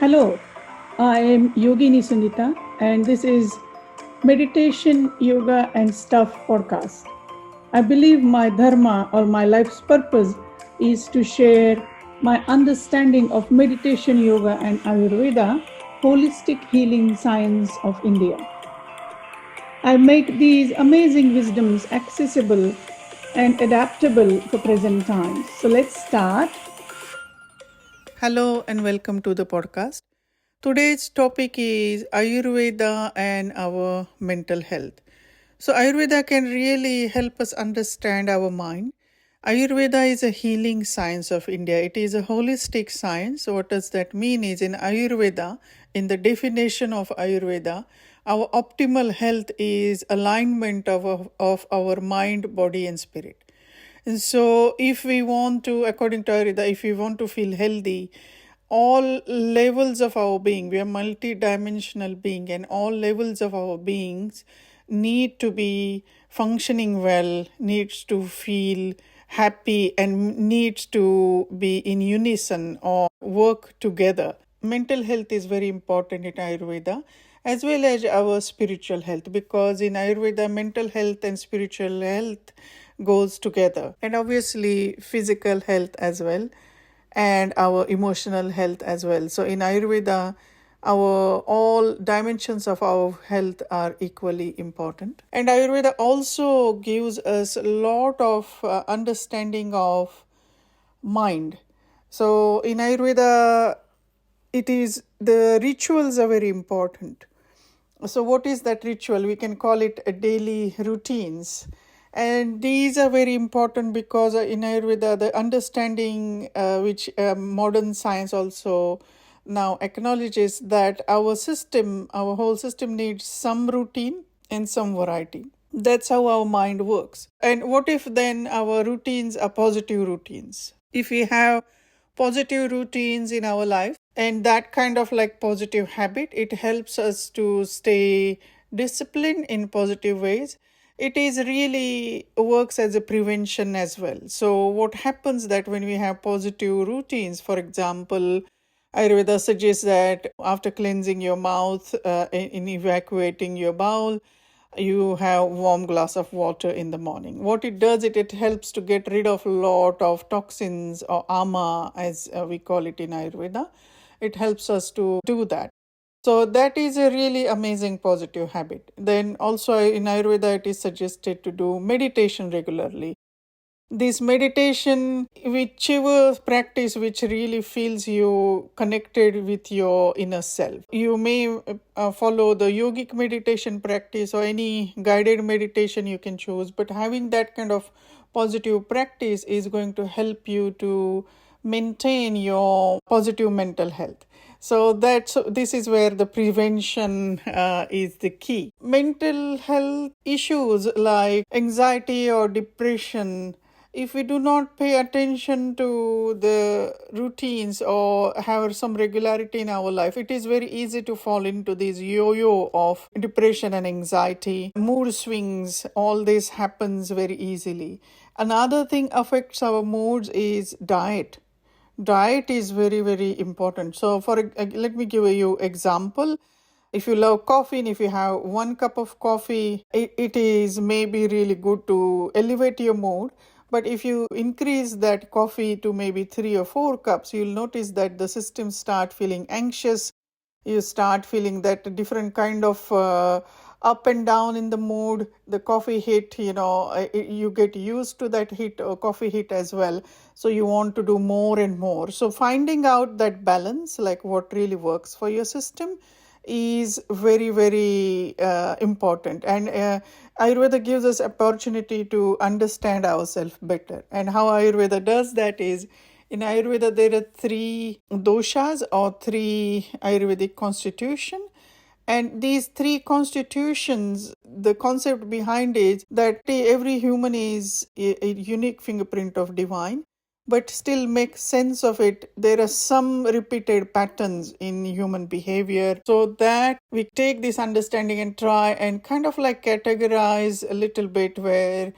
Hello, I am Yogini Sunita, and this is Meditation, Yoga, and Stuff podcast. I believe my dharma or my life's purpose is to share my understanding of meditation, yoga, and Ayurveda, holistic healing science of India. I make these amazing wisdoms accessible and adaptable for present times. So let's start. Hello and welcome to the podcast. Today's topic is Ayurveda and our mental health. So, Ayurveda can really help us understand our mind. Ayurveda is a healing science of India. It is a holistic science. So what does that mean? Is in Ayurveda, in the definition of Ayurveda, our optimal health is alignment of our mind, body, and spirit. And so, if we want to, according to Ayurveda, if we want to feel healthy, all levels of our being, we are multi-dimensional being, and all levels of our beings need to be functioning well, needs to feel happy, and needs to be in unison or work together. Mental health is very important in Ayurveda as well as our spiritual health, because in Ayurveda mental health and spiritual health goes together, and obviously physical health as well, and our emotional health as well. So in Ayurveda, our all dimensions of our health are equally important, and Ayurveda also gives us a lot of understanding of mind. So in Ayurveda, it is the rituals are very important. So what is that ritual? We can call it a daily routines, and these are very important because in Ayurveda the understanding which modern science also now acknowledges, that our whole system needs some routine and some variety. That's how our mind works. And what if then our routines are positive routines? If we have positive routines in our life, and that kind of like positive habit, it helps us to stay disciplined in positive ways. It is really works as a prevention as well. So what happens that when we have positive routines, for example, Ayurveda suggests that after cleansing your mouth, in evacuating your bowel, you have warm glass of water in the morning. What it does, it helps to get rid of a lot of toxins or ama, as we call it in Ayurveda. It helps us to do that. So that is a really amazing positive habit. Then also in Ayurveda, it is suggested to do meditation regularly. This meditation, whichever practice which really feels you connected with your inner self. You may follow the yogic meditation practice or any guided meditation you can choose, but having that kind of positive practice is going to help you to maintain your positive mental health. So this is where the prevention is the key. Mental health issues like anxiety or depression, if we do not pay attention to the routines or have some regularity in our life, it is very easy to fall into this yo-yo of depression and anxiety, mood swings. All this happens very easily. Another thing affects our moods is diet. Diet is very, very important. So let me give you example. If you love coffee and if you have 1 cup of coffee, it is maybe really good to elevate your mood. But if you increase that coffee to maybe 3 or 4 cups, you'll notice that the system start feeling anxious. You start feeling that different kind of up and down in the mood. The coffee hit, you get used to that hit or coffee hit as well. So you want to do more and more. So finding out that balance, like what really works for your system, is very, very important. And Ayurveda gives us opportunity to understand ourselves better. And how Ayurveda does that is, in Ayurveda there are 3 doshas or 3 Ayurvedic constitution. And these 3 constitutions, the concept behind it, that every human is a unique fingerprint of divine, but still make sense of it. There are some repeated patterns in human behavior, so that we take this understanding and try and kind of like categorize a little bit, where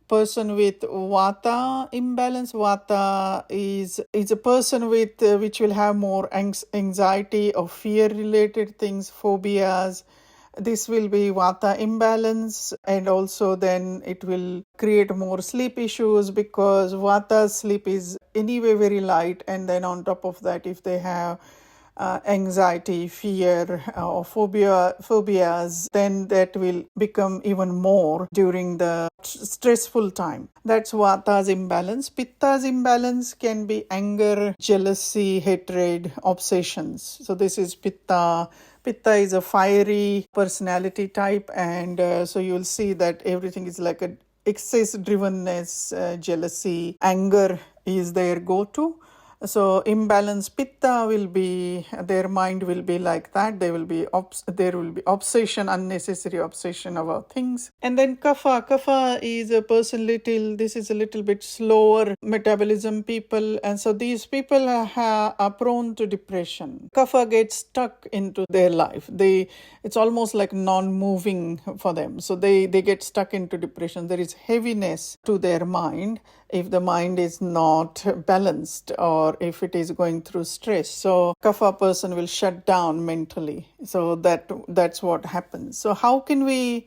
person with vata imbalance. Vata is a person with which will have more anxiety or fear related things, phobias. This will be vata imbalance, and also then it will create more sleep issues because vata sleep is anyway very light, and then on top of that, if they have anxiety, fear, or phobias, then that will become even more during the stressful time. That's Vata's imbalance. Pitta's imbalance can be anger, jealousy, hatred, obsessions. So this is Pitta. Pitta is a fiery personality type, and so you'll see that everything is like a excess drivenness, jealousy, anger is their go-to. So imbalanced pitta will be, their mind will be like that. There will be obsession, unnecessary obsession about things. And then kapha is a person this is a little bit slower metabolism people, and so these people are prone to depression. Kapha gets stuck into their life. It's almost like non-moving for them. So they get stuck into depression. There is heaviness to their mind if the mind is not balanced or if it is going through stress. So kapha person will shut down mentally. So that's what happens. So how can we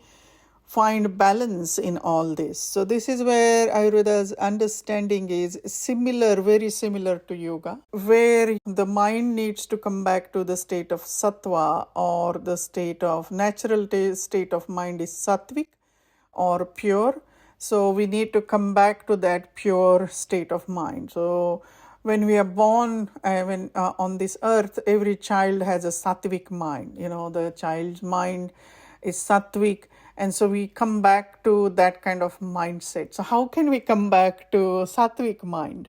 find balance in all this? So this is where Ayurveda's understanding is similar, very similar to yoga, where the mind needs to come back to the state of sattva, or the state of natural state of mind is sattvic or pure. So we need to come back to that pure state of mind. So when we are born, on this earth, every child has a sattvic mind. The child's mind is sattvic, and so we come back to that kind of mindset. So how can we come back to sattvic mind?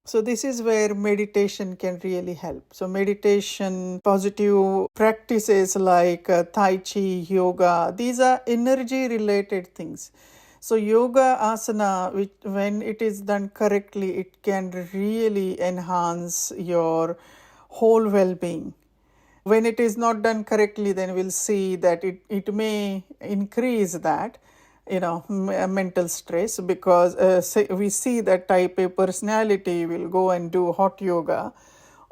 So this is where meditation can really help. So meditation, positive practices like Tai Chi, yoga, these are energy related things. So yoga asana, when it is done correctly, it can really enhance your whole well-being. When it is not done correctly, then we'll see that it may increase that, mental stress, because we see that type A personality will go and do hot yoga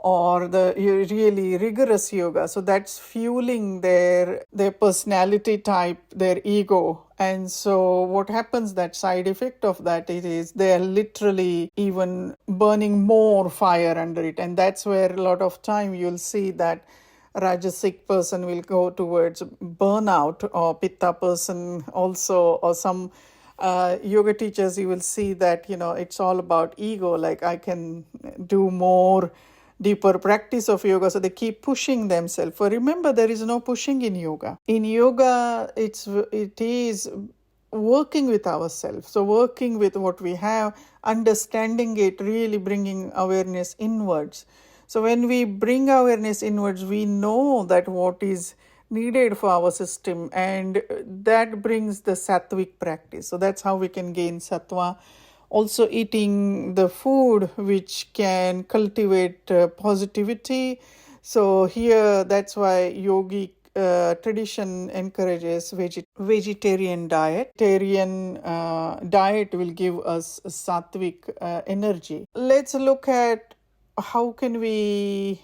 or the really rigorous yoga. So that's fueling their personality type, their ego. And so what happens, that side effect of that is they are literally even burning more fire under it. And that's where a lot of time you'll see that Rajasic person will go towards burnout, or Pitta person also, or some yoga teachers, you will see that, it's all about ego, like I can do more deeper practice of yoga. So they keep pushing themselves. For remember, there is no pushing in yoga. In yoga, it is working with ourselves. So working with what we have, understanding it, really bringing awareness inwards. So when we bring awareness inwards, we know that what is needed for our system, and that brings the sattvic practice. So that's how we can gain sattva. Also eating the food which can cultivate positivity. So here, that's why yogic tradition encourages vegetarian diet. Vegetarian diet will give us sattvic energy. Let's look at how can we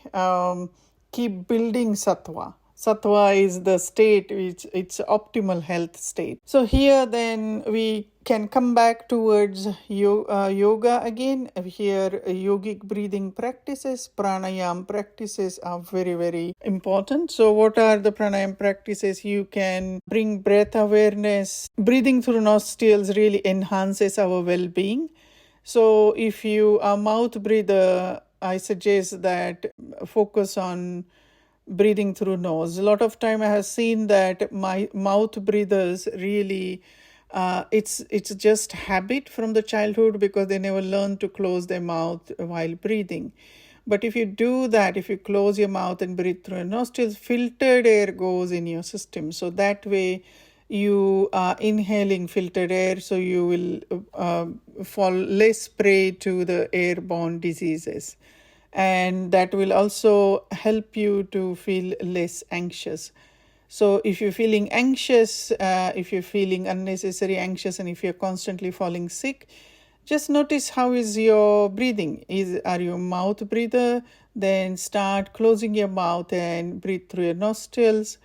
keep building sattva. Sattva is the state which it's optimal health state. So here then we can come back towards yoga again. Here yogic breathing practices, pranayam practices are very, very important. So what are the pranayam practices? You can bring breath awareness. Breathing through nostrils really enhances our well-being. So if you are mouth breather, I suggest that focus on breathing through nose. A lot of time I have seen that my mouth breathers really, it's just habit from the childhood, because they never learn to close their mouth while breathing. But if you do that, if you close your mouth and breathe through your nostrils, filtered air goes in your system. So that way you are inhaling filtered air, so you will fall less prey to the airborne diseases. And that will also help you to feel less anxious. So if you're feeling anxious, if you're feeling unnecessary anxious, and if you're constantly falling sick, just notice how is your breathing. Are you a mouth breather? Then start closing your mouth and breathe through your nostrils.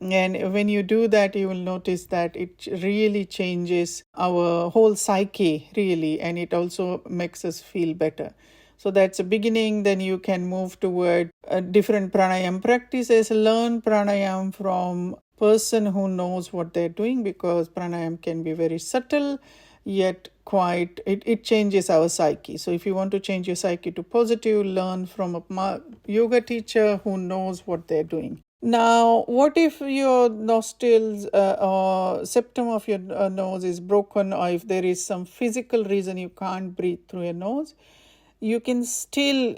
And when you do that, you will notice that it really changes our whole psyche, really, and it also makes us feel better. So that's a beginning. Then you can move toward different pranayam practices. Learn pranayam from person who knows what they're doing, because pranayam can be very subtle, yet quite it changes our psyche. So if you want to change your psyche to positive, learn from a yoga teacher who knows what they're doing. Now, what if your nostrils or septum of your nose is broken, or if there is some physical reason you can't breathe through your nose? You can still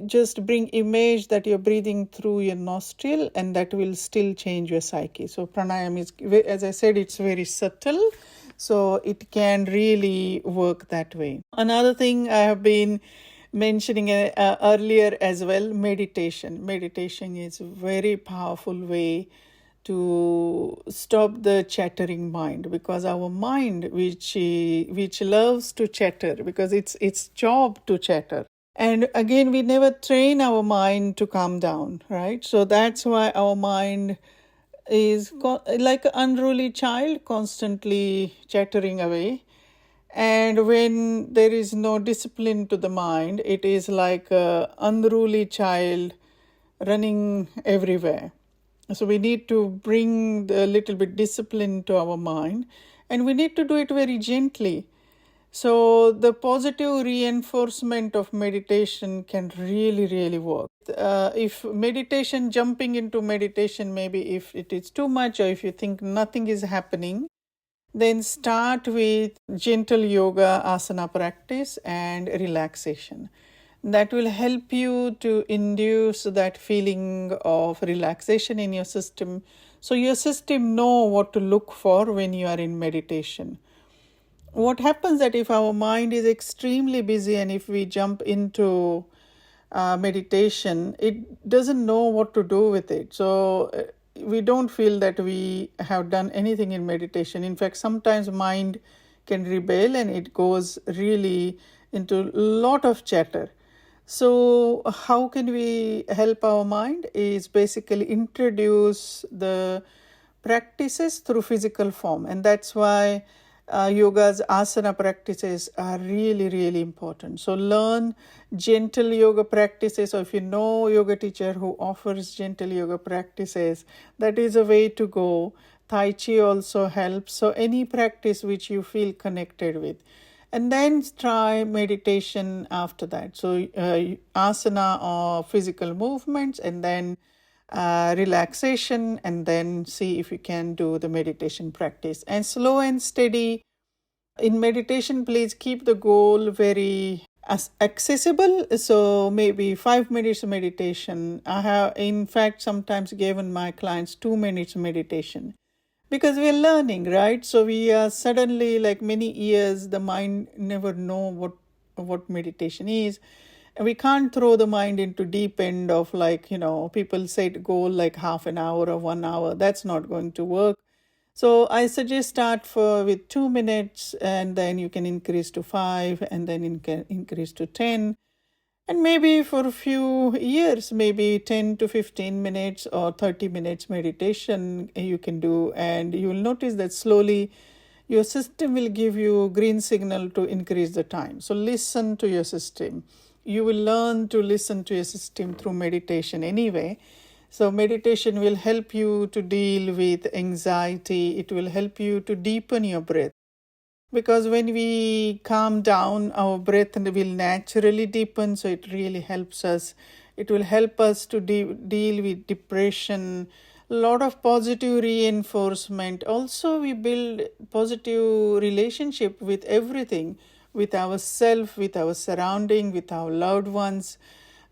just bring image that you're breathing through your nostril, and that will still change your psyche. So pranayam is, as I said, it's very subtle, so it can really work that way. Another thing I have been mentioning earlier as well, meditation is a very powerful way to stop the chattering mind, because our mind, which loves to chatter, because it's job to chatter, and again we never train our mind to calm down, right? So that's why our mind is like an unruly child, constantly chattering away. And when there is no discipline to the mind, it is like an unruly child running everywhere. So we need to bring a little bit discipline to our mind, and we need to do it very gently. So the positive reinforcement of meditation can really, really work. If meditation, jumping into meditation, maybe if it is too much, or if you think nothing is happening, then start with gentle yoga asana practice and relaxation. That will help you to induce that feeling of relaxation in your system, so your system know what to look for when you are in meditation. What happens that if our mind is extremely busy, and if we jump into meditation, it doesn't know what to do with it. So we don't feel that we have done anything in meditation. In fact, sometimes mind can rebel, and it goes really into a lot of chatter. So how can we help our mind is basically introduce the practices through physical form, and that's why yoga's asana practices are really, really important. So learn gentle yoga practices, or if you know yoga teacher who offers gentle yoga practices, that is a way to go. Tai Chi also helps. So any practice which you feel connected with, and then try meditation after that. So asana or physical movements, and then relaxation, and then see if you can do the meditation practice. And slow and steady. In meditation, please keep the goal very accessible. So maybe 5 minutes meditation. I have in fact sometimes given my clients 2 minutes meditation, because we are learning, right? So we are suddenly, like many years, the mind never know what meditation is, and we can't throw the mind into deep end of, like, people say to go like half an hour or 1 hour. That's not going to work. So I suggest start with 2 minutes, and then you can increase to 5, and then increase to 10. And maybe for a few years, maybe 10 to 15 minutes or 30 minutes meditation you can do. And you will notice that slowly your system will give you green signal to increase the time. So listen to your system. You will learn to listen to your system through meditation anyway. So meditation will help you to deal with anxiety. It will help you to deepen your breath. Because when we calm down, our breath will naturally deepen, so it really helps us. It will help us to deal with depression, a lot of positive reinforcement. Also, we build positive relationship with everything, with ourselves, with our surrounding, with our loved ones,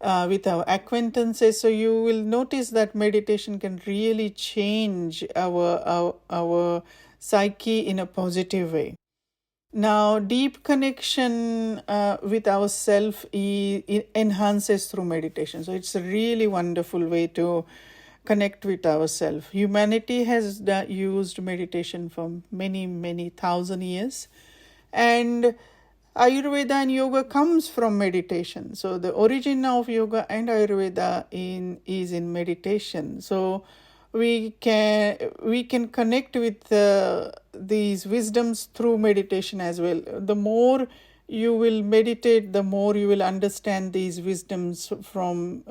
with our acquaintances. So you will notice that meditation can really change our psyche in a positive way. Now, deep connection with ourself enhances through meditation. So it's a really wonderful way to connect with ourselves. Humanity has used meditation for many, many thousand years, and Ayurveda and yoga comes from meditation. So the origin of yoga and Ayurveda is in meditation. So we can connect with these wisdoms through meditation as well. The more you will meditate, the more you will understand these wisdoms from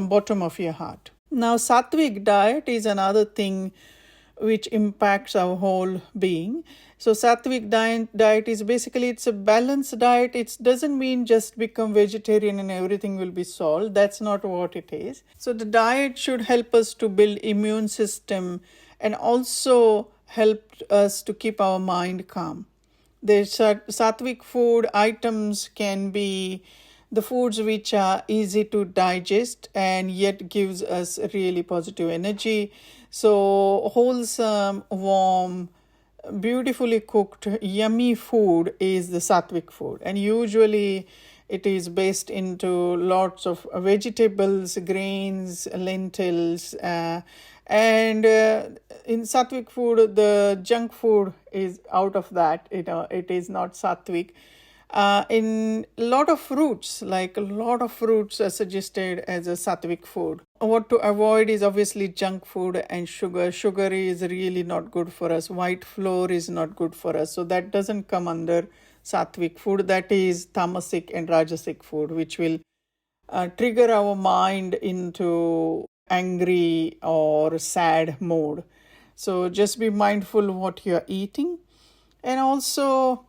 bottom of your heart. Now, sattvic diet is another thing which impacts our whole being. So sattvic diet is basically, it's a balanced diet. It doesn't mean just become vegetarian and everything will be solved. That's not what it is. So the diet should help us to build immune system and also help us to keep our mind calm. The sattvic food items can be the foods which are easy to digest and yet gives us really positive energy. So wholesome, warm, beautifully cooked, yummy food is the sattvic food, and usually it is based into lots of vegetables, grains, lentils, and in sattvic food, the junk food is out of that. It is not sattvic. In a lot of fruits, like a lot of fruits are suggested as a sattvic food. What to avoid is obviously junk food and sugar. Sugar is really not good for us. White flour is not good for us. So that doesn't come under sattvic food. That is tamasic and rajasic food, which will trigger our mind into angry or sad mode. So just be mindful what you're eating. And also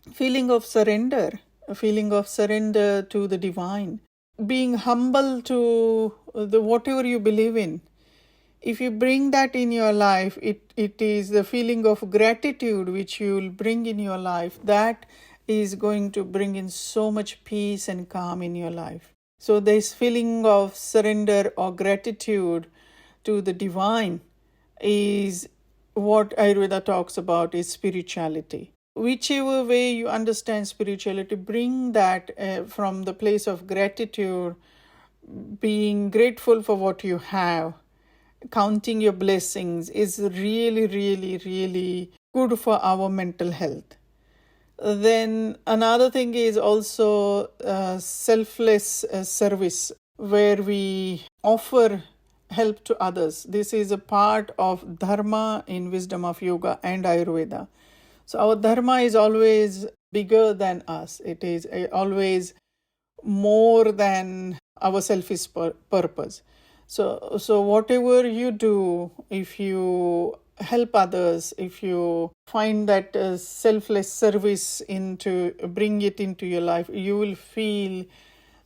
a feeling of surrender to the divine, being humble to the whatever you believe in. If you bring that in your life, it is the feeling of gratitude which you will bring in your life that is going to bring in so much peace and calm in your life. So this feeling of surrender or gratitude to the divine is what Ayurveda talks about, is spirituality. Whichever way you understand spirituality, bring that from the place of gratitude, being grateful for what you have, counting your blessings is really, really, really good for our mental health. Then another thing is also selfless service, where we offer help to others. This is a part of dharma in wisdom of yoga and Ayurveda. So our dharma is always bigger than us. It is always more than our selfish purpose. So whatever you do, if you help others, if you find that selfless service bring it into your life, you will feel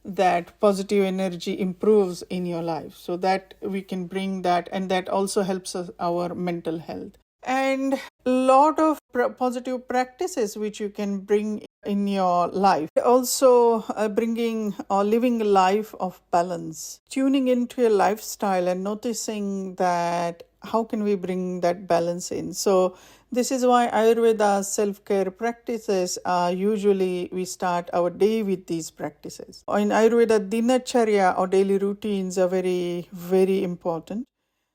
that positive energy improves in your life. So that we can bring that, and that also helps us, our mental health. And a lot of positive practices which you can bring in your life. Also bringing or living a life of balance, tuning into your lifestyle and noticing that how can we bring that balance in. So this is why Ayurveda's self-care practices are usually we start our day with these practices. In Ayurveda, dinacharya or daily routines are very, very important.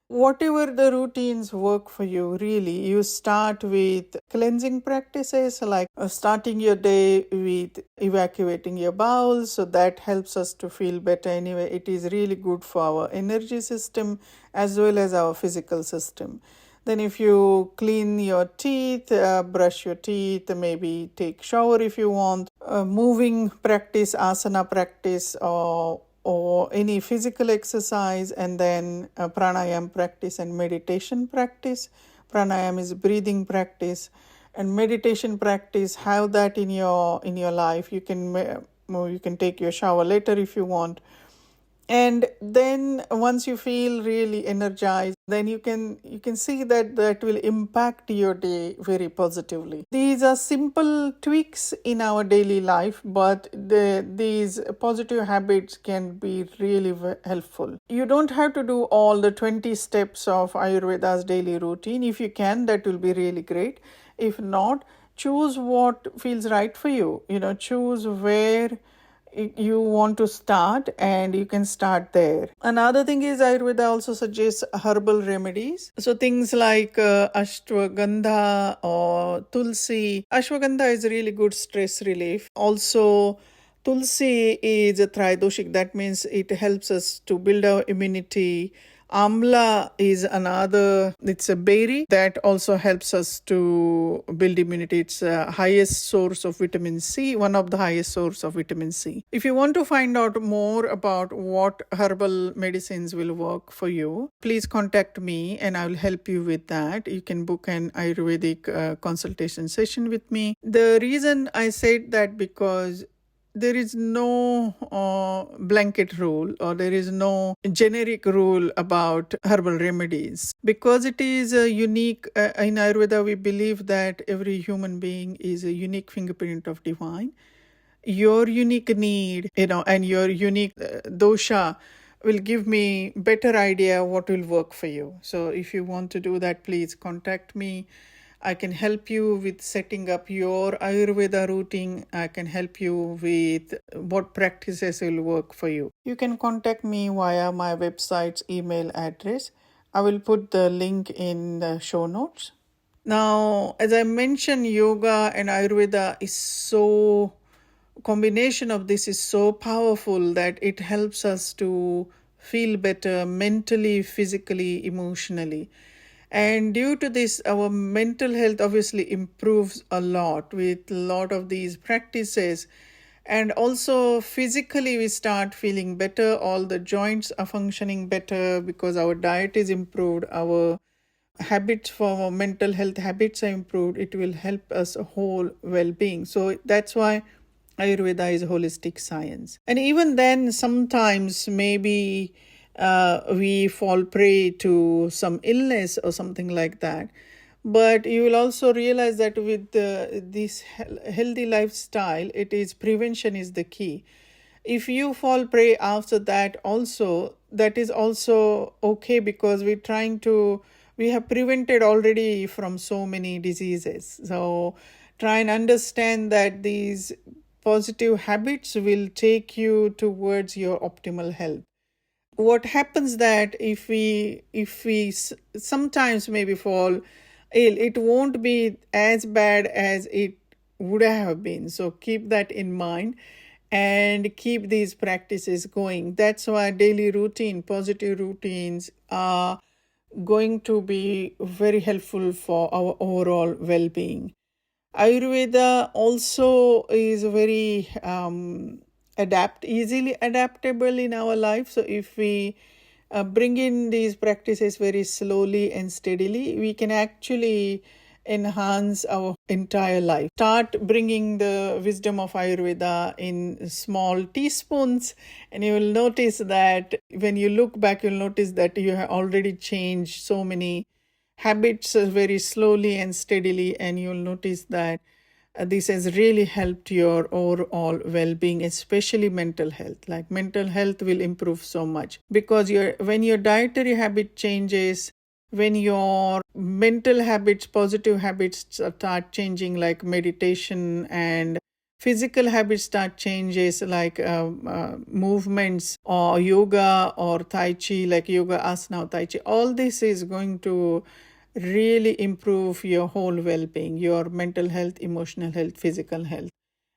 Whatever the routines work for you, really, you start with cleansing practices, like starting your day with evacuating your bowels. So that helps us to feel better anyway. It is really good for our energy system as well as our physical system. Then if you clean your teeth, brush your teeth, maybe take shower if you want, moving practice, asana practice, or any physical exercise, and then pranayam practice and meditation practice. Pranayam is breathing practice, and meditation practice. Have that in your life. You can take your shower later if you want. And then once you feel really energized, then you can see that will impact your day very positively. These are simple tweaks in our daily life, but these positive habits can be really helpful. You don't have to do all the 20 steps of Ayurveda's daily routine. If you can, that will be really great. If not, choose what feels right for you. Choose where you want to start, and you can start there. Another thing is Ayurveda also suggests herbal remedies. So things like ashwagandha or tulsi. Ashwagandha is really good stress relief. Also, tulsi is a tridoshik. That means it helps us to build our immunity. Amla is another, it's a berry that also helps us to build immunity. It's the highest source of vitamin C, one of the highest source of vitamin C. If you want to find out more about what herbal medicines will work for you, please contact me and I will help you with that. You can book an Ayurvedic consultation session with me. The reason I said that because there is no blanket rule, or there is no generic rule about herbal remedies, because it is a unique. In Ayurveda, we believe that every human being is a unique fingerprint of divine. Your unique need, and your unique dosha will give me better idea what will work for you. So if you want to do that, please contact me. I can help you with setting up your Ayurveda routine. I can help you with what practices will work for you. You can contact me via my website's email address. I will put the link in the show notes. Now, as I mentioned, yoga and Ayurveda is so, combination of this is so powerful that it helps us to feel better mentally, physically, emotionally. And due to this, our mental health obviously improves a lot with a lot of these practices. And also physically, we start feeling better. All the joints are functioning better because our diet is improved. Our habits for mental health habits are improved. It will help us whole well-being. So that's why Ayurveda is holistic science. And even then, sometimes maybe we fall prey to some illness or something like that. But you will also realize that with this healthy lifestyle, it is prevention is the key. If you fall prey after that also, that is also okay, because we have prevented already from so many diseases. So try and understand that these positive habits will take you towards your optimal health. What happens that if we sometimes maybe fall ill, it won't be as bad as it would have been. So keep that in mind and keep these practices going. That's why daily routine, positive routines are going to be very helpful for our overall well-being. Ayurveda also is very easily adaptable in our life. So if we bring in these practices very slowly and steadily, we can actually enhance our entire life. Start bringing the wisdom of Ayurveda in small teaspoons, and you will notice that when you look back, you'll notice that you have already changed so many habits very slowly and steadily, and you'll notice that this has really helped your overall well-being, especially mental health. Like mental health will improve so much because when your dietary habit changes, when your mental habits, positive habits start changing, like meditation, and physical habits start changes like movements or yoga or tai chi, like yoga asana or tai chi, all this is going to really improve your whole well-being, your mental health, emotional health, physical health,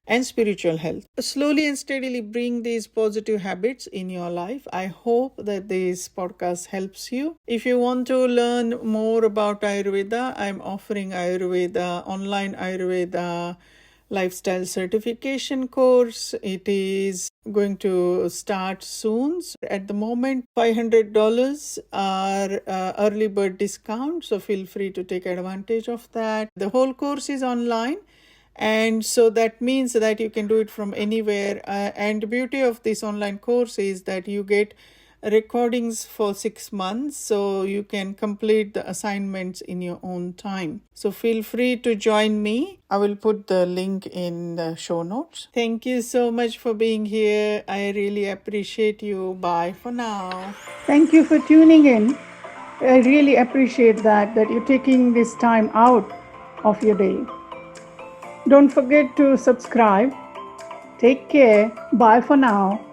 and spiritual health. Slowly and steadily bring these positive habits in your life. I hope that this podcast helps you. If you want to learn more about Ayurveda, I'm offering online Ayurveda lifestyle certification course. It is going to start soon. At the moment, $500 are early bird discount, so feel free to take advantage of that. The whole course is online, and so that means that you can do it from anywhere. And the beauty of this online course is that you get recordings for 6 months, so you can complete the assignments in your own time. So feel free to join me. I will put the link in the show notes. Thank you so much for being here. I really appreciate you. Bye for now. Thank you for tuning in. I really appreciate that you're taking this time out of your day. Don't forget to subscribe Take care. Bye for now.